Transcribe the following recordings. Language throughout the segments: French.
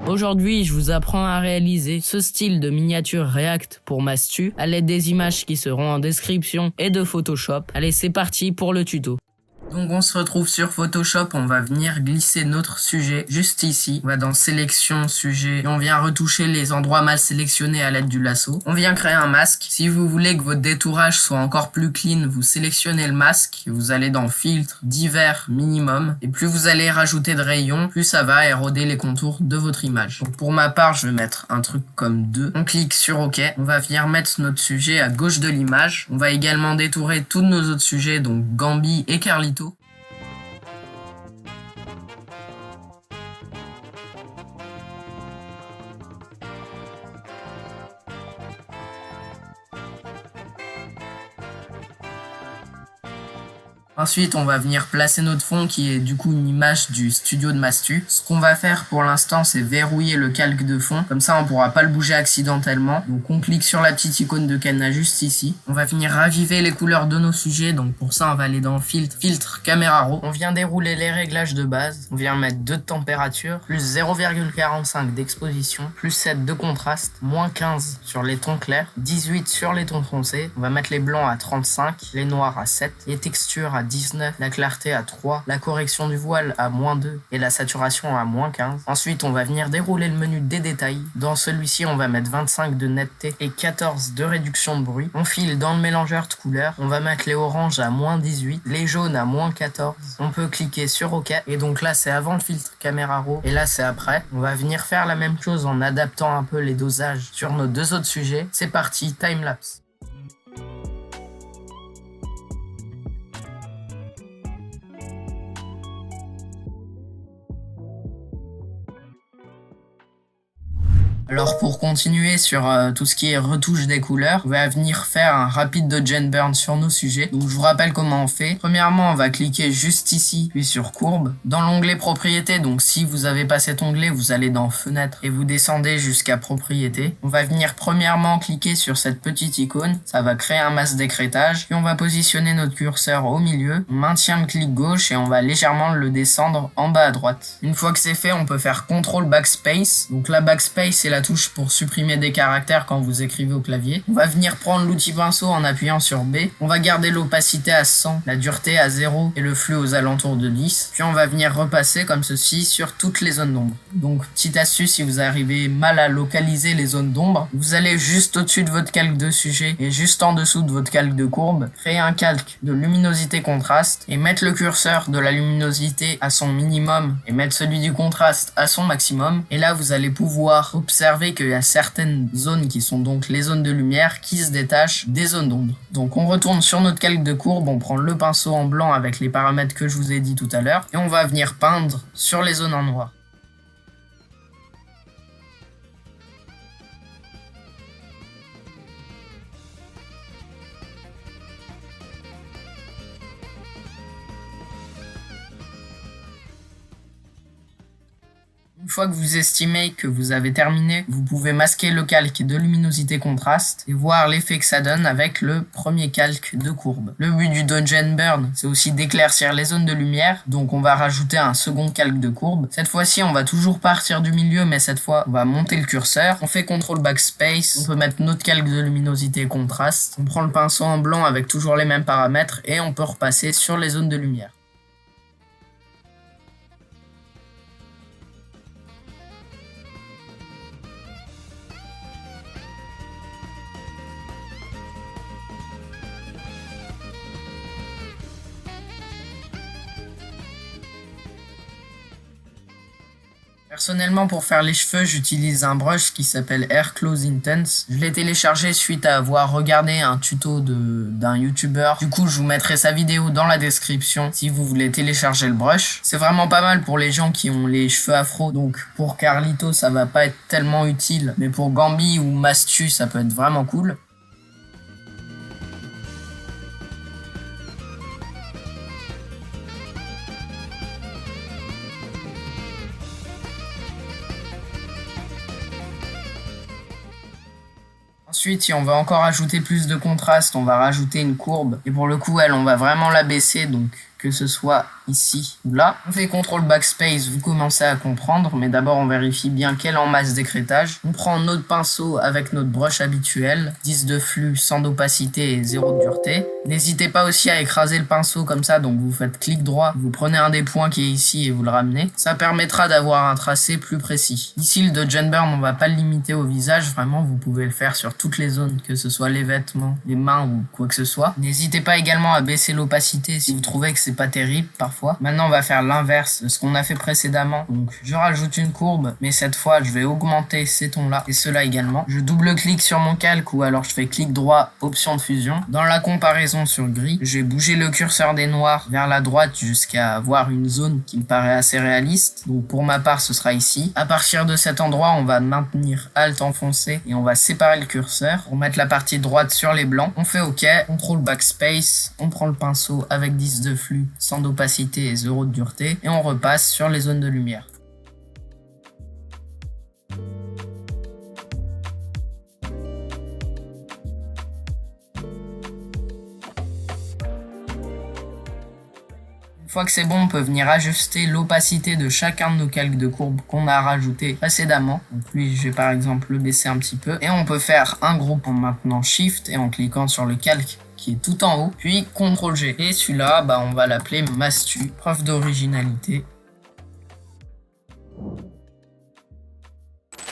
Aujourd'hui, je vous apprends à réaliser ce style de miniature React pour Mastu à l'aide des images qui seront en description et de Photoshop. Allez, c'est parti pour le tuto. Donc on se retrouve sur Photoshop, on va venir glisser notre sujet juste ici. On va dans sélection sujet et on vient retoucher les endroits mal sélectionnés à l'aide du lasso. On vient créer un masque. Si vous voulez que votre détourage soit encore plus clean, vous sélectionnez le masque et vous allez dans filtre, divers, minimum. Et plus vous allez rajouter de rayons, plus ça va éroder les contours de votre image. Donc pour ma part, je vais mettre un truc comme 2. On clique sur OK. On va venir mettre notre sujet à gauche de l'image. On va également détourer tous nos autres sujets, donc Gambi et Carlito. Ensuite, on va venir placer notre fond qui est du coup une image du studio de Mastu. Ce qu'on va faire pour l'instant, c'est verrouiller le calque de fond. Comme ça, on pourra pas le bouger accidentellement. Donc, on clique sur la petite icône de cadenas juste ici. On va venir raviver les couleurs de nos sujets. Donc, pour ça, on va aller dans filtre, caméra raw. On vient dérouler les réglages de base. On vient mettre 2 de température, plus 0,45 d'exposition, plus 7 de contraste, moins 15 sur les tons clairs, 18 sur les tons foncés. On va mettre les blancs à 35, les noirs à 7, les textures à 19, la clarté à 3, la correction du voile à moins 2 et la saturation à moins 15. Ensuite, on va venir dérouler le menu des détails. Dans celui-ci, on va mettre 25 de netteté et 14 de réduction de bruit. On file dans le mélangeur de couleurs. On va mettre les oranges à moins 18, les jaunes à moins 14. On peut cliquer sur OK. Et donc là, c'est avant le filtre caméra raw et là, c'est après. On va venir faire la même chose en adaptant un peu les dosages sur nos 2 autres sujets. C'est parti, timelapse. Alors pour continuer sur tout ce qui est retouche des couleurs, on va venir faire un rapide dodge and burn sur nos sujets. Donc je vous rappelle comment on fait. Premièrement, on va cliquer juste ici, puis sur courbe. Dans l'onglet propriété, donc si vous avez pas cet onglet, vous allez dans fenêtre et vous descendez jusqu'à propriété. On va venir premièrement cliquer sur cette petite icône. Ça va créer un masque d'écrêtage. Puis on va positionner notre curseur au milieu. On maintient le clic gauche et on va légèrement le descendre en bas à droite. Une fois que c'est fait, on peut faire CTRL backspace. Donc la backspace, c'est la touche pour supprimer des caractères quand vous écrivez au clavier. On va venir prendre l'outil pinceau en appuyant sur B. On va garder l'opacité à 100, la dureté à 0 et le flux aux alentours de 10. Puis on va venir repasser comme ceci sur toutes les zones d'ombre. Donc petite astuce, si vous arrivez mal à localiser les zones d'ombre, vous allez juste au-dessus de votre calque de sujet et juste en dessous de votre calque de courbe, créer un calque de luminosité contraste et mettre le curseur de la luminosité à son minimum et mettre celui du contraste à son maximum. Et là, vous allez pouvoir observer qu'il y a certaines zones qui sont donc les zones de lumière qui se détachent des zones d'ombre. Donc on retourne sur notre calque de courbe, on prend le pinceau en blanc avec les paramètres que je vous ai dit tout à l'heure et on va venir peindre sur les zones en noir. Une fois que vous estimez que vous avez terminé, vous pouvez masquer le calque de luminosité contraste et voir l'effet que ça donne avec le premier calque de courbe. Le but du dodge and burn, c'est aussi d'éclaircir les zones de lumière, donc on va rajouter un second calque de courbe. Cette fois-ci, on va toujours partir du milieu, mais cette fois, on va monter le curseur. On fait CTRL backspace, on peut mettre notre calque de luminosité contraste. On prend le pinceau en blanc avec toujours les mêmes paramètres et on peut repasser sur les zones de lumière. Personnellement, pour faire les cheveux, j'utilise un brush qui s'appelle Hair Close Intense. Je l'ai téléchargé suite à avoir regardé un tuto d'un YouTuber. Du coup, je vous mettrai sa vidéo dans la description si vous voulez télécharger le brush. C'est vraiment pas mal pour les gens qui ont les cheveux afro. Donc pour Carlito, ça va pas être tellement utile. Mais pour Gambi ou Mastu, ça peut être vraiment cool. Ensuite, si on veut encore ajouter plus de contraste, on va rajouter une courbe. Et pour le coup, on va vraiment la baisser. Donc que ce soit ici ou là. On fait CTRL backspace, vous commencez à comprendre, mais d'abord on vérifie bien quel en masse d'écrêtage. On prend notre pinceau avec notre brush habituelle, 10 de flux, sans d'opacité et 0 de dureté. N'hésitez pas aussi à écraser le pinceau comme ça, donc vous faites clic droit, vous prenez un des points qui est ici et vous le ramenez. Ça permettra d'avoir un tracé plus précis. Ici le dodge and burn, on va pas le limiter au visage, vraiment vous pouvez le faire sur toutes les zones, que ce soit les vêtements, les mains ou quoi que ce soit. N'hésitez pas également à baisser l'opacité si vous trouvez que c'est pas terrible parfois. Maintenant on va faire l'inverse de ce qu'on a fait précédemment. Donc je rajoute une courbe, mais cette fois je vais augmenter ces tons là et cela également. Je double-clique sur mon calque ou alors je fais clic droit, option de fusion. Dans la comparaison sur gris, j'ai bougé le curseur des noirs vers la droite jusqu'à avoir une zone qui me paraît assez réaliste. Donc pour ma part ce sera ici. À partir de cet endroit on va maintenir Alt enfoncé et on va séparer le curseur pour mettre la partie droite sur les blancs. On fait OK, CTRL backspace, on prend le pinceau avec 10 de flux, sans d'opacité et 0 de dureté et on repasse sur les zones de lumière. Une fois que c'est bon, on peut venir ajuster l'opacité de chacun de nos calques de courbe qu'on a rajouté précédemment. Donc lui, je vais par exemple le baisser un petit peu. Et on peut faire un groupe en maintenant Shift et en cliquant sur le calque qui est tout en haut, puis CTRL G. Et celui-là, on va l'appeler Mastu, preuve d'originalité.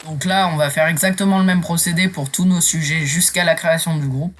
Donc là, on va faire exactement le même procédé pour tous nos sujets jusqu'à la création du groupe.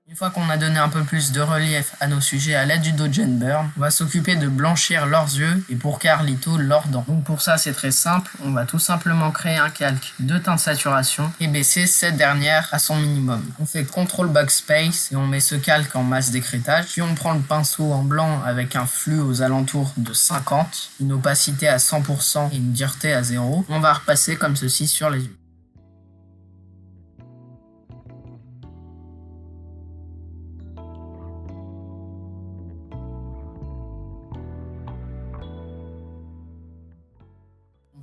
Une fois qu'on a donné un peu plus de relief à nos sujets à l'aide du dodge and burn, on va s'occuper de blanchir leurs yeux et pour Carlito leurs dents. Donc pour ça c'est très simple, on va tout simplement créer un calque de teint de saturation et baisser cette dernière à son minimum. On fait CTRL backspace et on met ce calque en masse d'écrêtage, puis on prend le pinceau en blanc avec un flux aux alentours de 50, une opacité à 100% et une dureté à 0. On va repasser comme ceci sur les yeux.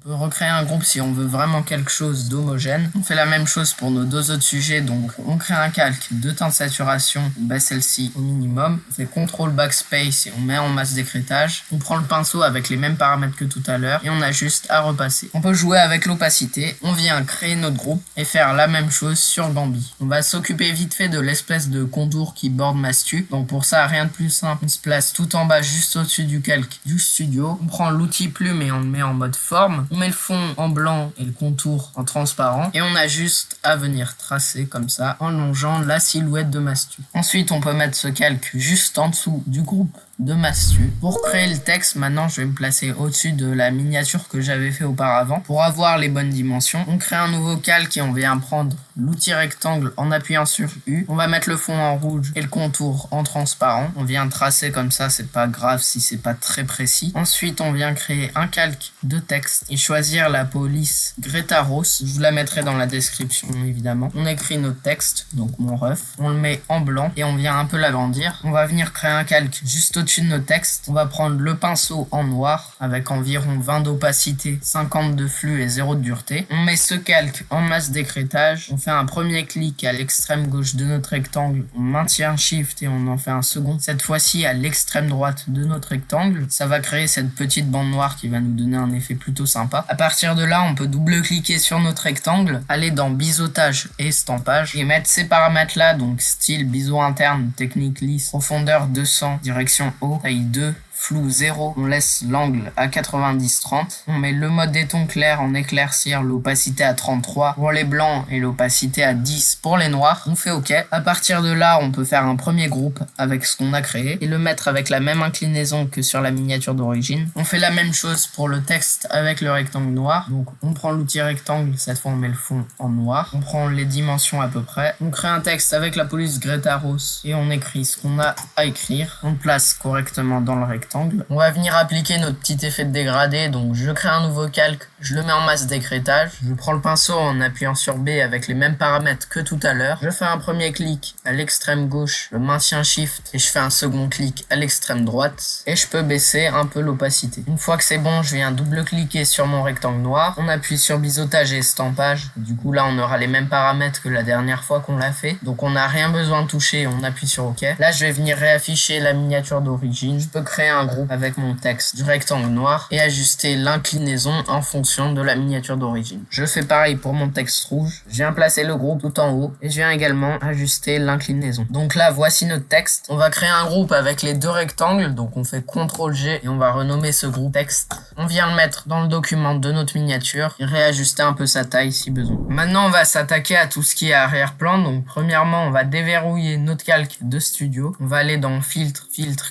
On peut recréer un groupe si on veut vraiment quelque chose d'homogène. On fait la même chose pour nos deux autres sujets, donc on crée un calque de teint de saturation, on baisse celle-ci au minimum, on fait CTRL backspace et on met en masse d'écrêtage. On prend le pinceau avec les mêmes paramètres que tout à l'heure et on a juste à repasser. On peut jouer avec l'opacité, on vient créer notre groupe et faire la même chose sur Bambi. On va s'occuper vite fait de l'espèce de contour qui borde Mastu. Donc pour ça, rien de plus simple, on se place tout en bas juste au-dessus du calque du studio. On prend l'outil plume et on le met en mode forme. On met le fond en blanc et le contour en transparent et on a juste à venir tracer comme ça en longeant la silhouette de Mastu. Ensuite on peut mettre ce calque juste en dessous du groupe de Mastu. Pour créer le texte, maintenant je vais me placer au-dessus de la miniature que j'avais fait auparavant pour avoir les bonnes dimensions. On crée un nouveau calque et on vient prendre l'outil rectangle en appuyant sur U. On va mettre le fond en rouge et le contour en transparent. On vient tracer comme ça, c'est pas grave si c'est pas très précis. Ensuite on vient créer un calque de texte et choisir la police Greta Rose. Je vous la mettrai dans la description évidemment. On écrit notre texte, donc mon ref. On le met en blanc et on vient un peu l'agrandir. On va venir créer un calque juste au-dessus de nos textes. On va prendre le pinceau en noir avec environ 20 d'opacité, 50 de flux et 0 de dureté. On met ce calque en masse d'écrêtage. On fait un premier clic à l'extrême gauche de notre rectangle. On maintient Shift et on en fait un second. Cette fois-ci à l'extrême droite de notre rectangle. Ça va créer cette petite bande noire qui va nous donner un effet plutôt sympa. À partir de là, on peut double-cliquer sur notre rectangle, aller dans biseautage et estampage et mettre ces paramètres là, donc style biseau interne, technique lisse, profondeur 200, direction haut, taille 2, flou 0, on laisse l'angle à 90-30, on met le mode des tons clairs en éclaircir, l'opacité à 33 pour les blancs et l'opacité à 10 pour les noirs, on fait OK. À partir de là, on peut faire un premier groupe avec ce qu'on a créé et le mettre avec la même inclinaison que sur la miniature d'origine. On fait la même chose pour le texte avec le rectangle noir, donc on prend l'outil rectangle, cette fois on met le fond en noir, on prend les dimensions à peu près, on crée un texte avec la police Greta Rose et on écrit ce qu'on a à écrire, on le place correctement dans le rectangle. rectangle. On va venir appliquer notre petit effet de dégradé, donc je crée un nouveau calque, je le mets en masse d'écrêtage, je prends le pinceau en appuyant sur B avec les mêmes paramètres que tout à l'heure, je fais un premier clic à l'extrême gauche, je maintiens Shift et je fais un second clic à l'extrême droite et je peux baisser un peu l'opacité. Une fois que c'est bon, je viens double-cliquer sur mon rectangle noir, on appuie sur biseautage et estampage, du coup là on aura les mêmes paramètres que la dernière fois qu'on l'a fait, donc on n'a rien besoin de toucher, on appuie sur OK. Là je vais venir réafficher la miniature d'origine, je peux créer un groupe avec mon texte du rectangle noir et ajuster l'inclinaison en fonction de la miniature d'origine. Je fais pareil pour mon texte rouge, je viens placer le groupe tout en haut et je viens également ajuster l'inclinaison. Donc là voici notre texte, on va créer un groupe avec les deux rectangles, donc on fait CTRL-G et on va renommer ce groupe texte. On vient le mettre dans le document de notre miniature et réajuster un peu sa taille si besoin. Maintenant on va s'attaquer à tout ce qui est arrière-plan, donc premièrement on va déverrouiller notre calque de studio, on va aller dans filtre,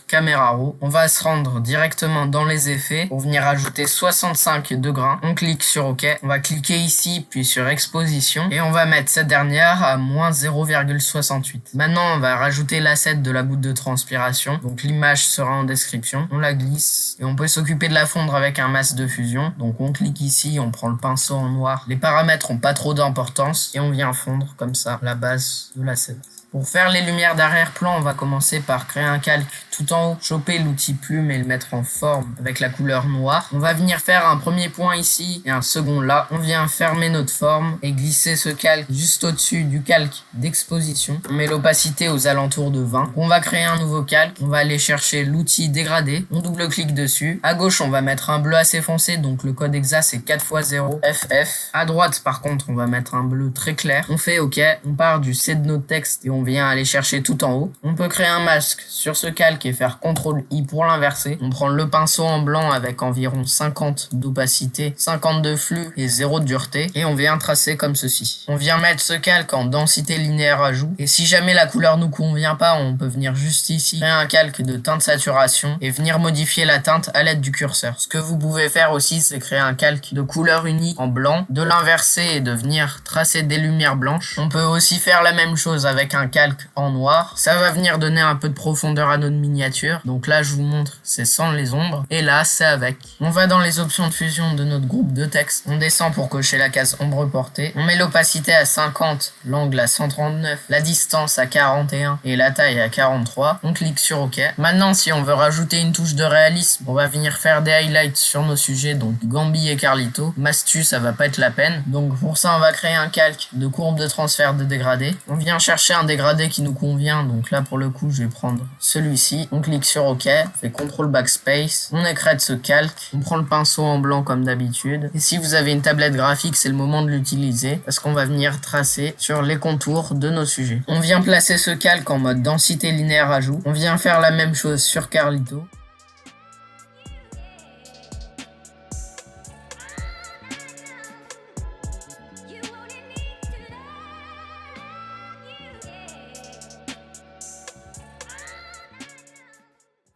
caméra raw, on va se rendre directement dans les effets pour venir ajouter 65 de grains, on clique sur OK, on va cliquer ici puis sur exposition et on va mettre cette dernière à moins 0,68. Maintenant on va rajouter l'asset de la goutte de transpiration, donc l'image sera en description, on la glisse et on peut s'occuper de la fondre avec un masque de fusion, donc on clique ici, on prend le pinceau en noir, les paramètres ont pas trop d'importance et on vient fondre comme ça la base de l'asset. Pour faire les lumières d'arrière-plan, on va commencer par créer un calque tout en haut, choper l'outil plume et le mettre en forme avec la couleur noire. On va venir faire un premier point ici et un second là. On vient fermer notre forme et glisser ce calque juste au-dessus du calque d'exposition. On met l'opacité aux alentours de 20. On va créer un nouveau calque. On va aller chercher l'outil dégradé. On double-clique dessus. À gauche, on va mettre un bleu assez foncé, donc le code exact c'est 4x0 FF. À droite, par contre, on va mettre un bleu très clair. On fait OK. On part du C de notre texte et on vient aller chercher tout en haut. On peut créer un masque sur ce calque et faire CTRL-I pour l'inverser. On prend le pinceau en blanc avec environ 50 d'opacité, 50 de flux et 0 de dureté et on vient tracer comme ceci. On vient mettre ce calque en densité linéaire ajout et si jamais la couleur nous convient pas, on peut venir juste ici créer un calque de teinte saturation et venir modifier la teinte à l'aide du curseur. Ce que vous pouvez faire aussi, c'est créer un calque de couleur unique en blanc, de l'inverser et de venir tracer des lumières blanches. On peut aussi faire la même chose avec un calque en noir. Ça va venir donner un peu de profondeur à notre miniature. Donc là, je vous montre, c'est sans les ombres. Et là, c'est avec. On va dans les options de fusion de notre groupe de texte. On descend pour cocher la case ombre portée. On met l'opacité à 50, l'angle à 139, la distance à 41 et la taille à 43. On clique sur OK. Maintenant, si on veut rajouter une touche de réalisme, on va venir faire des highlights sur nos sujets, donc Gambi et Carlito. Mastu, ça va pas être la peine. Donc pour ça, on va créer un calque de courbe de transfert de dégradé. On vient chercher un dégradé qui nous convient. Donc là, pour le coup, je vais prendre celui-ci. On clique sur OK, on fait CTRL backspace. On écrète ce calque. On prend le pinceau en blanc comme d'habitude. Et si vous avez une tablette graphique, c'est le moment de l'utiliser parce qu'on va venir tracer sur les contours de nos sujets. On vient placer ce calque en mode densité linéaire ajout. On vient faire la même chose sur Carlito.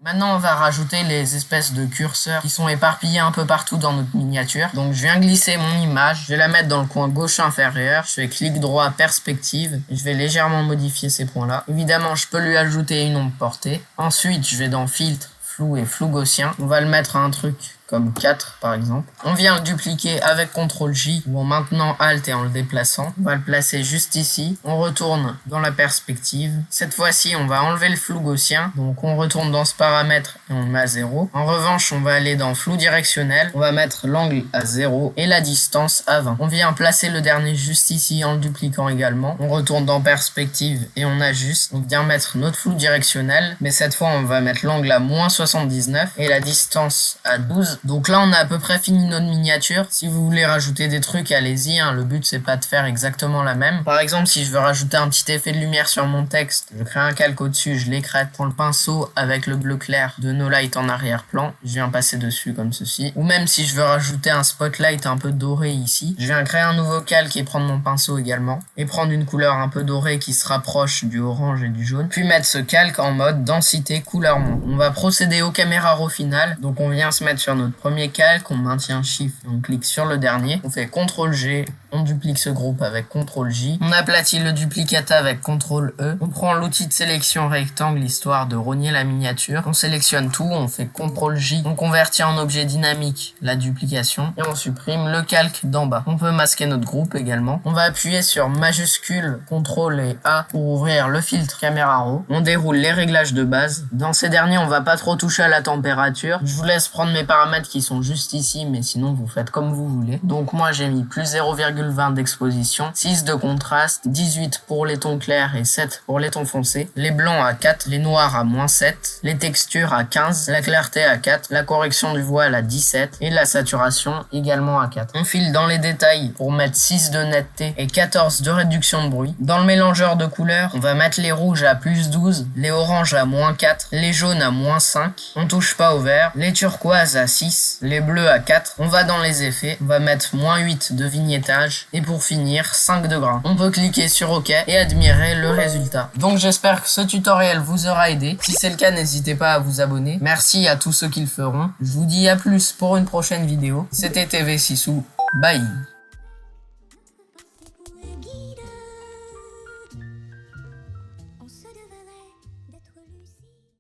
Maintenant, on va rajouter les espèces de curseurs qui sont éparpillés un peu partout dans notre miniature. Donc, je viens glisser mon image, je vais la mettre dans le coin gauche inférieur. Je fais clic droit, perspective, et je vais légèrement modifier ces points-là. Évidemment, je peux lui ajouter une ombre portée. Ensuite, je vais dans filtre, flou et flou gaussien. On va le mettre à un truc comme 4 par exemple. On vient le dupliquer avec CTRL-J ou en maintenant Alt et en le déplaçant. On va le placer juste ici. On retourne dans la perspective. Cette fois-ci, on va enlever le flou gaussien. Donc on retourne dans ce paramètre et on le met à 0. En revanche, on va aller dans flou directionnel. On va mettre l'angle à 0 et la distance à 20. On vient placer le dernier juste ici en le dupliquant également. On retourne dans perspective et on ajuste. On vient mettre notre flou directionnel. Mais cette fois, on va mettre l'angle à moins 79 et la distance à 12. Donc là, on a à peu près fini notre miniature. Si vous voulez rajouter des trucs, allez-y. Le but, c'est pas de faire exactement la même. Par exemple, si je veux rajouter un petit effet de lumière sur mon texte, je crée un calque au-dessus, je l'écrète, prends le pinceau avec le bleu clair de No Light en arrière-plan, je viens passer dessus comme ceci. Ou même si je veux rajouter un spotlight un peu doré ici, je viens créer un nouveau calque et prendre mon pinceau également. Et prendre une couleur un peu dorée qui se rapproche du orange et du jaune. Puis mettre ce calque en mode densité couleur montre. On va procéder au caméra raw final. Donc on vient se mettre sur notre notre premier calque, on maintient Shift, on clique sur le dernier, on fait CTRL G, on duplique ce groupe avec CTRL J, on aplatit le duplicata avec CTRL E, on prend l'outil de sélection rectangle histoire de rogner la miniature, on sélectionne tout, on fait CTRL J, on convertit en objet dynamique la duplication et on supprime le calque d'en bas. On peut masquer notre groupe également. On va appuyer sur majuscule, CTRL et A pour ouvrir le filtre caméra raw. On déroule les réglages de base. Dans ces derniers, on va pas trop toucher à la température. Je vous laisse prendre mes paramètres qui sont juste ici, mais sinon vous faites comme vous voulez. Donc moi j'ai mis plus 0,20 d'exposition, 6 de contraste, 18 pour les tons clairs et 7 pour les tons foncés, les blancs à 4, les noirs à -7, les textures à 15, la clarté à 4, la correction du voile à 17 et la saturation également à 4. On file dans les détails pour mettre 6 de netteté et 14 de réduction de bruit. Dans le mélangeur de couleurs, on va mettre les rouges à plus 12, les oranges à -4, les jaunes à -5, on touche pas au vert, les turquoises à 6, les bleus à 4, on va dans les effets, on va mettre -8 de vignettage et pour finir 5 de grain. On peut cliquer sur OK et admirer le résultat. Donc j'espère que ce tutoriel vous aura aidé. Si c'est le cas, n'hésitez pas à vous abonner. Merci à tous ceux qui le feront. Je vous dis à plus pour une prochaine vidéo. C'était TV Sissou. Bye.